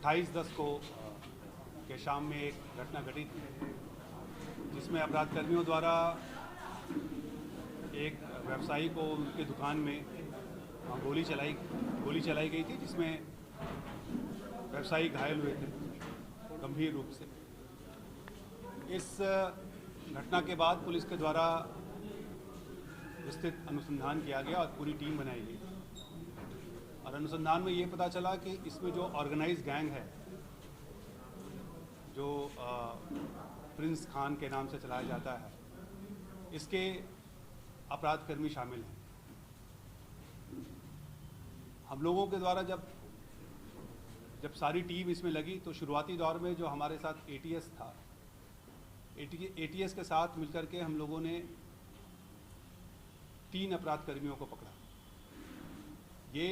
28/10 को के शाम में एक घटना घटी थी जिसमें अपराध कर्मियों द्वारा एक व्यवसायी को उनके दुकान में गोली चलाई गई थी, जिसमें व्यवसायी घायल हुए थे गंभीर रूप से। इस घटना के बाद पुलिस के द्वारा विस्तृत अनुसंधान किया गया और पूरी टीम बनाई गई और अनुसंधान में ये पता चला कि इसमें जो ऑर्गेनाइज गैंग है, जो प्रिंस खान के नाम से चलाया जाता है, इसके अपराध कर्मी शामिल हैं। हम लोगों के द्वारा जब सारी टीम इसमें लगी तो शुरुआती दौर में जो हमारे साथ एटीएस था, एटीएस के साथ मिलकर के हम लोगों ने 3 अपराध कर्मियों को पकड़ा। ये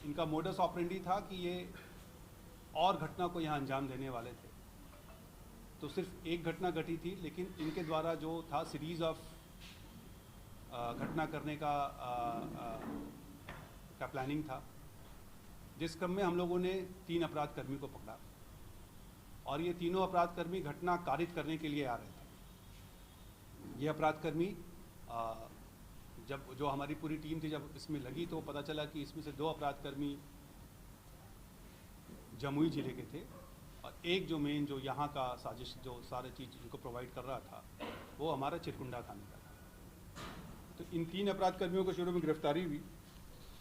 इनका मोडस ऑपरेंडी था कि ये और घटना को यहाँ अंजाम देने वाले थे। तो सिर्फ एक घटना घटी थी, लेकिन इनके द्वारा जो था सीरीज ऑफ घटना करने का प्लानिंग था, जिस क्रम में हम लोगों ने 3 अपराध कर्मी को पकड़ा और ये तीनों अपराध कर्मी घटना कारित करने के लिए आ रहे थे। ये अपराध कर्मी जब जो हमारी पूरी टीम थी जब इसमें लगी तो पता चला कि इसमें से 2 अपराध कर्मी जमुई जिले के थे और एक जो मेन जो यहाँ का साजिश जो सारे चीज़ इनको प्रोवाइड कर रहा था वो हमारा चिरकुंडा थाने का था। तो इन 3 अपराध कर्मियों को शुरू में गिरफ्तारी हुई।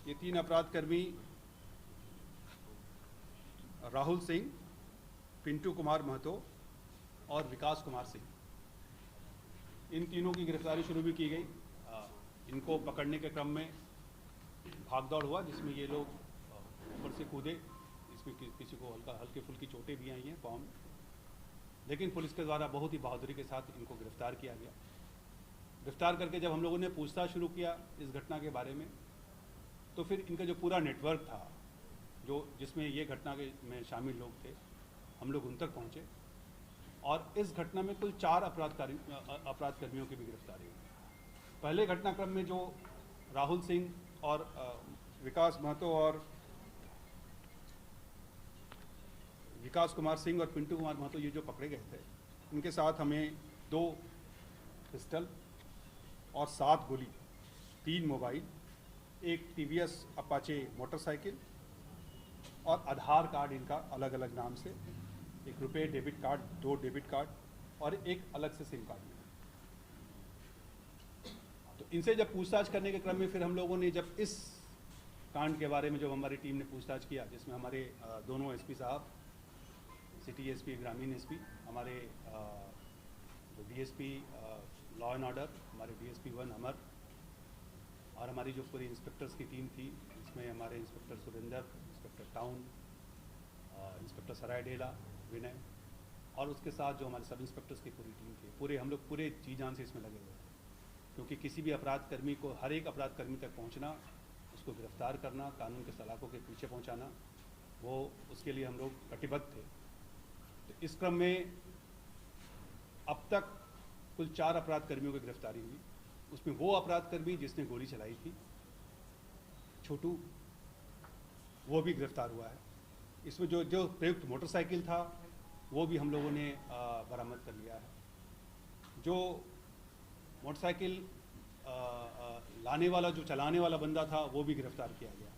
ये 3 अपराध कर्मी राहुल सिंह, पिंटू कुमार महतो और विकास कुमार सिंह, इन तीनों की गिरफ्तारी शुरू भी की गई। इनको पकड़ने के क्रम में भागदौड़ हुआ, जिसमें ये लोग ऊपर से कूदे। इसमें किसी को हल्के फुल्की चोटें भी आई हैं पाँव में, लेकिन पुलिस के द्वारा बहुत ही बहादुरी के साथ इनको गिरफ्तार किया गया। गिरफ्तार करके जब हम लोगों ने पूछताछ शुरू किया इस घटना के बारे में, तो फिर इनका जो पूरा नेटवर्क था जिसमें ये घटना में शामिल लोग थे, हम लोग उन तक पहुँचे और इस घटना में कुल 4 अपराध कर्मियों की भी गिरफ्तारी हुई। पहले घटनाक्रम में जो राहुल सिंह और विकास महतो और विकास कुमार सिंह और पिंटू कुमार महतो ये जो पकड़े गए थे, इनके साथ हमें 2 पिस्टल और 7 गोली, 3 मोबाइल, एक टीवीएस अपाचे मोटरसाइकिल और आधार कार्ड इनका अलग अलग नाम से, एक रुपये डेबिट कार्ड, 2 डेबिट कार्ड और एक अलग से सिम कार्ड। तो इनसे जब पूछताछ करने के क्रम में फिर हम लोगों ने जब इस कांड के बारे में जब हमारी टीम ने पूछताछ किया, जिसमें हमारे दोनों एसपी साहब, सिटी एसपी, ग्रामीण एसपी, हमारे डीएसपी लॉ एंड ऑर्डर, हमारे डीएसपी 1 अमर और हमारी जो पूरी इंस्पेक्टर्स की टीम थी, इसमें हमारे inspector Surendra, inspector town, inspector Saraidela Vinay और उसके साथ जो हमारे सब इंस्पेक्टर्स की पूरी टीम थी, पूरे हम लोग पूरे जी जान से इसमें लगे हुए थे। क्योंकि किसी भी अपराध कर्मी को, हर एक अपराध कर्मी तक पहुंचना, उसको गिरफ्तार करना, कानून के सलाखों के पीछे पहुंचाना, वो उसके लिए हम लोग कटिबद्ध थे। तो इस क्रम में अब तक कुल 4 अपराध कर्मियों की गिरफ्तारी हुई। उसमें वो अपराध कर्मी जिसने गोली चलाई थी, छोटू, वो भी गिरफ्तार हुआ है। इसमें जो प्रयुक्त मोटरसाइकिल था वो भी हम लोगों ने बरामद कर लिया है। जो मोटरसाइकिल लाने वाला, जो चलाने वाला बंदा था, वो भी गिरफ्तार किया गया।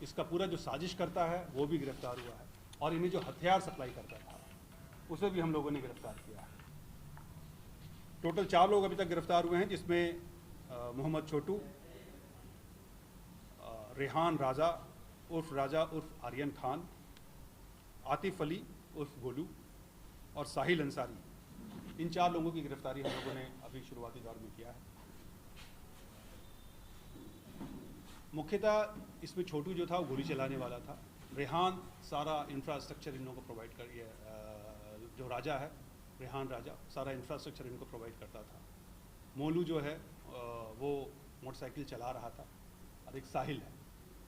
इसका पूरा जो साजिश करता है वो भी गिरफ्तार हुआ है और इन्हें जो हथियार सप्लाई करता था उसे भी हम लोगों ने गिरफ्तार किया है। टोटल 4 लोग अभी तक गिरफ्तार हुए हैं, जिसमें मोहम्मद छोटू, रेहान राजा उर्फ आर्यन खान, आतिफ अली उर्फ गोलू और साहिल अंसारी। इन 4 लोगों की गिरफ्तारी हम लोगों ने अभी शुरुआती दौर में किया है। मुख्यतः इसमें छोटू जो था वो गोली चलाने वाला था। रेहान सारा इंफ्रास्ट्रक्चर इन लोगों को प्रोवाइड कर, जो राजा है रेहान राजा, सारा इंफ्रास्ट्रक्चर इनको प्रोवाइड करता था। मोलू जो है वो मोटरसाइकिल चला रहा था और एक साहिल है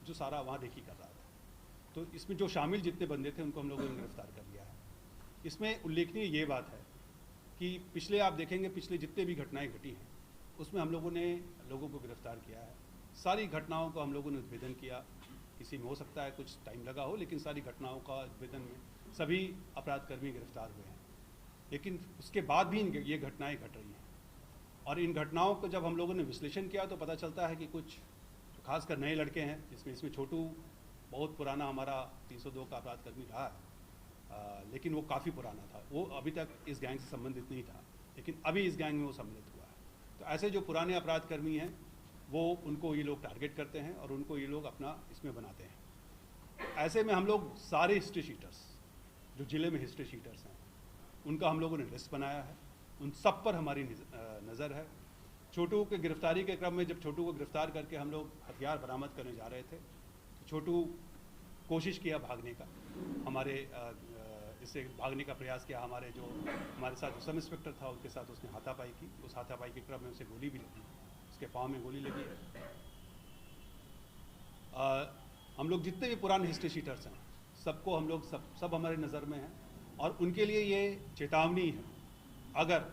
जो सारा वहाँ देखी कर रहा था। तो इसमें जो शामिल जितने बंदे थे उनको हम लोगों ने गिरफ्तार कर लिया है। इसमें उल्लेखनीय ये बात है कि पिछले आप देखेंगे पिछले जितने भी घटनाएं घटी हैं उसमें हम लोगों ने लोगों को गिरफ्तार किया है। सारी घटनाओं को हम लोगों ने उद्भेदन किया किसी में हो सकता है कुछ टाइम लगा हो, लेकिन सारी घटनाओं का वेदन में सभी अपराधकर्मी गिरफ्तार हुए हैं। लेकिन उसके बाद भी ये घटनाएं घट रही हैं, और इन घटनाओं को जब हम लोगों ने विश्लेषण किया तो पता चलता है कि कुछ खासकर नए लड़के हैं, इसमें छोटू बहुत पुराना हमारा 302 का अपराधकर्मी रहा है, लेकिन वो काफ़ी पुराना था, वो अभी तक इस गैंग से संबंधित नहीं था, लेकिन अभी इस गैंग में वो सम्मिलित हुआ है। तो ऐसे जो पुराने अपराधकर्मी हैं वो उनको ये लोग टारगेट करते हैं और उनको ये लोग अपना इसमें बनाते हैं। ऐसे में हम लोग सारे हिस्ट्री शीटर्स जो ज़िले में हिस्ट्री शीटर्स हैं उनका हम लोगों ने लिस्ट बनाया है, उन सब पर हमारी नज़र है। छोटू के गिरफ्तारी के क्रम में जब छोटू को गिरफ्तार करके हम लोग हथियार बरामद करने जा रहे थे तो छोटू कोशिश किया भागने का, हमारे इससे भागने का प्रयास किया। हमारे साथ जो सब इंस्पेक्टर था उनके साथ उसने हाथापाई की। उस हाथापाई के क्रम में उसे गोली भी लगी, उसके पाँव में गोली लगी है। हम लोग जितने भी पुराने हिस्ट्री शीटर्स हैं सबको हम लोग सब हमारे नज़र में हैं, और उनके लिए ये चेतावनी है, अगर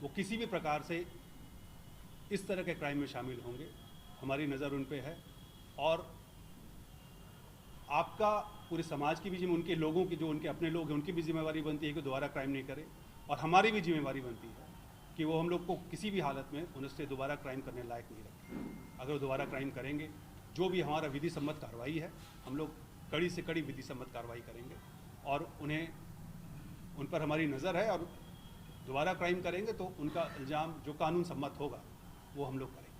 वो किसी भी प्रकार से इस तरह के क्राइम में शामिल होंगे हमारी नज़र उन पे है। और आपका पूरे समाज की भी उनके लोगों की, जो उनके अपने लोग हैं, उनकी भी जिम्मेवारी बनती है कि दोबारा क्राइम नहीं करें, और हमारी भी जिम्मेवारी बनती है कि वो हम लोग को किसी भी हालत में उनसे दोबारा क्राइम करने लायक नहीं रखें। अगर वो दोबारा क्राइम करेंगे, जो भी हमारा विधि सम्मत कार्रवाई है, हम लोग कड़ी से कड़ी विधि सम्मत कार्रवाई करेंगे और उन पर हमारी नज़र है, और दोबारा क्राइम करेंगे तो उनका इल्ज़ाम जो कानून सम्मत होगा वो हम लोग करेंगे।